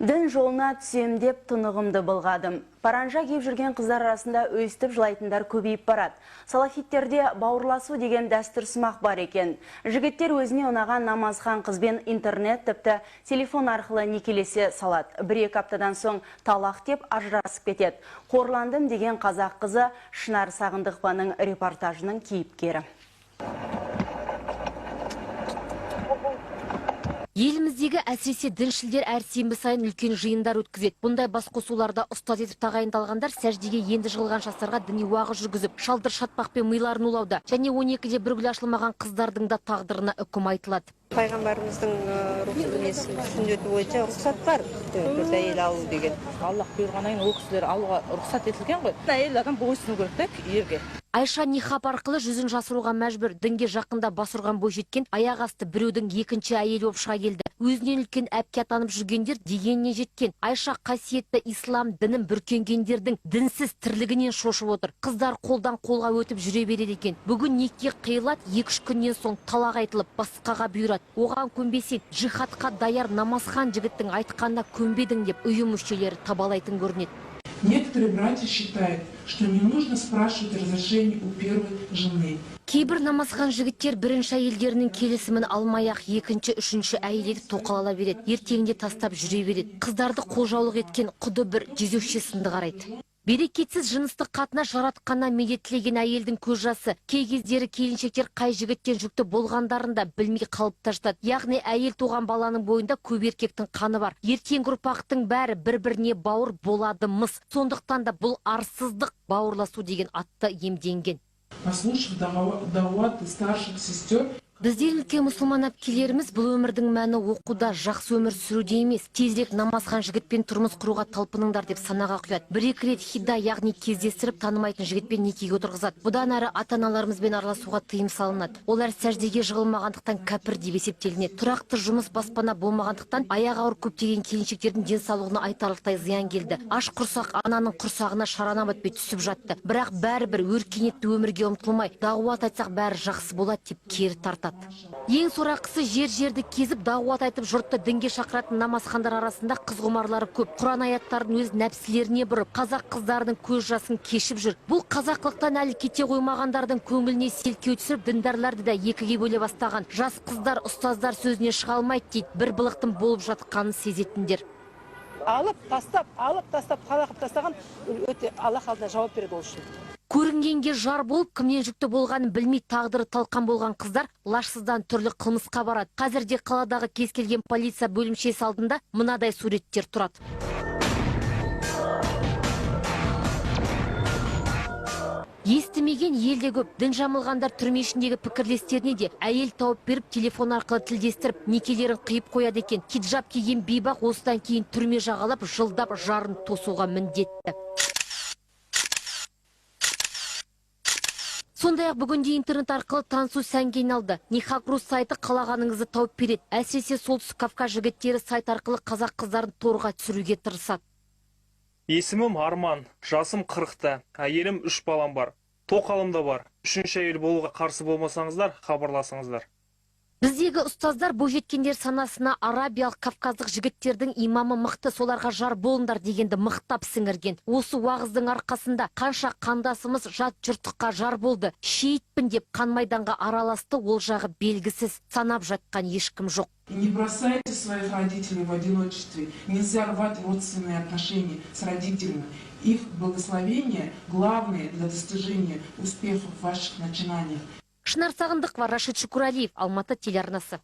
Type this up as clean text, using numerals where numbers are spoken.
Дін жолына түсем деп тұнығымды былғадым. Паранжа киіп жүрген қыздар арасында өстіп жылайтындар көбейіп барады. Салафиттерде бауырласу деген дәстүр сымақ бар екен. Жігіттер өзіне ұнаған намазхан қызбен интернет тіпті телефон арқылы некелесе салады. Бір-екі аптадан соң талақ деп ажырасып кетеді. Қорландым деген қазақ қызы Шынар Сағындықованың репортажының кейіпкері. Еліміздегі әсіресе діншілдер әр сенбі сайын үлкен жиындар өткізеді. Бұндай басқосуларда ұстаз етіп тағайындалғандар сәждеге енді жығылған жастарға діни уағыз жүргізіп, шалдыр шатпақпен миларын улауда. Және 12-де бір гүл ашылмаған қыздардың да тағдырына үкім айтылады. Пайғамбарымыздың сүннеті бойынша рұқсат бар. Төрт әйел алу деген. Аллах бұйырғаннан кейін ол кісілер алуға рұқсат етілген ғой. Әйел адам бойсыну керек ерге. Айша нихаб арқылы жүзін жасыруға мәжбүр. Дінге жақында бас ұрған бойжеткен аяқ асты біреудің екінші әйелі болып шыға келді. Өзінен үлкен әпке атанып жүргендер дегеніне жеткен. Айша қасиетті ислам дінін бүркенгендердің дінсіз тірлігінен шошып отыр. Қыздар қолдан қолға өтіп жүре береді екен. Бүгін неке қиылады, 2-3 күннен соң талақ айтылып басқаға бұйырады. Оған көнбесең, жихадқа даяр намазхан жігіттің айтқанына көнбедің деп ұйым мүшелері табалайтын көрінеді. Некоторые братья считают, что не нужно спрашивать разрешение у первой жены. Кейбір намазхан жігіттер бірінші әйелдерінің келісімін алмай-ақ екінші, үшінші әйел етіп тоқалала береді. Ертеңінде тастап жүре береді. Қыздарды қолжаулық еткен құды бір жезөкше сынды қарайды. Берекетсіз жыныстық қатына жаратқаннан медетілеген әйелдің көз жасы. Кей кездері келіншектер қай жігіттен жүкті болғандарын да білмей қалып таштады. Яғни әйел туған баланың бойында көп еркектің қаны бар. Ертеңгі ұрпақтың бәрі бір-біріне бауыр болады-мыс. Сондықтан да бұл арсыздық бауырласу деген атты емденген. Послушав даваты старших сестер, Бізден үлкен мұсылман әпкелеріміз бұл өмірдің мәні оқуда, жақсы өмір сүруде емес, тезірек намазхан жігітпен тұрмыс құруға талпыныңдар деп санаға құяды. Бір-екі рет хида, яғни кездестіріп танымайтын жігітпен некеге отырғызады. Бұдан әрі ата-аналарымызбен араласуға тыйым салынады. Олар сәждеге жығылмағандықтан кәпір деп есептелінеді. Тұрақты жұмыс баспана болмағандықтан аяғы ауыр көптеген келіншектердің денсаулығына айтарлықтай зиян келді. Аш құрсақ ананың құрсағына шарана батпай түсіп жатты. Бірақ бәрібір өркениетті өмірге ұмтылмай, дағуат айтсақ бәрі жақсы болады деп кері тартады. Ең сорақысы жер-жерді кезіп дағуат айтып жұртты дінге шақыратын намазхандар арасында қызғұмарлары көп. Құран аяттарын өз нәпсілеріне бұрып, қазақ қыздарының көз жасын кешіп жүр. Бұл қазақлықтан әлі кете қоймағандардың көңіліне селкеу түсіріп, діндарларды да екіге бөле бастаған. Жас қыздар ұстаздар сөзіне шыға алмайды дейді, бір былықтың болып жатқанын сезетіндер. Алып тастап, қалақып тастаған өте Аллах алдына жауап береді ол үшін. Көрінгенге жар болып, кімнен жүкті болғанын білмей тағдыры талқан болған қыздар лашсыздан түрлі қылмысқа барады. Қазірде қаладағы кез келген полиция бөлімшесі алдында мынадай суреттер тұрады. Естімеген елде көп. Дін жамылғандар түрме ішіндегі пікірлестеріне де әйел тауып беріп, телефон арқылы тілдестіріп, некелерін қиып қояды екен. Хиджаб киген бейбақ осыдан кейін түрме жағалап, жылдап жарын тосуға міндетті. Сондай-ақ бүгінде интернет арқылы танысу сәнге айналды. Нихакрус сайты қалағаныңызды тауып береді. Әсіресе солтүстік Кавказ жігіттері сайт арқылы қазақ қыздарын торға түсіруге тырысады. Есімім Арман, жасым 40-та, әйелім 3 балам бар. Тоқалым да бар. 3-ші әйел болуға қарсы болмасаңыздар, хабарласыңыздар. Біздегі ұстаздар бойжеткендер санасына арабиялық кавказдық жігіттердің имамы мықты, соларға жар болыңдар дегенді мықтап сіңірген. Осы уағыздың арқасында қанша қандасымыз жат жұрттыққа жар болды. Шейітпін деп қан майданға араласты, ол жағы белгісіз, санап жатқан ешкім жоқ. не бросайте своих родителей в одиночестве. Нельзя рвать родственные отношения с родителями. Их благословение главное для достижения успехов в ваших начинаниях. Шынар Сағындықова, Рашид Шукуралиев, Алматы телеарнасы.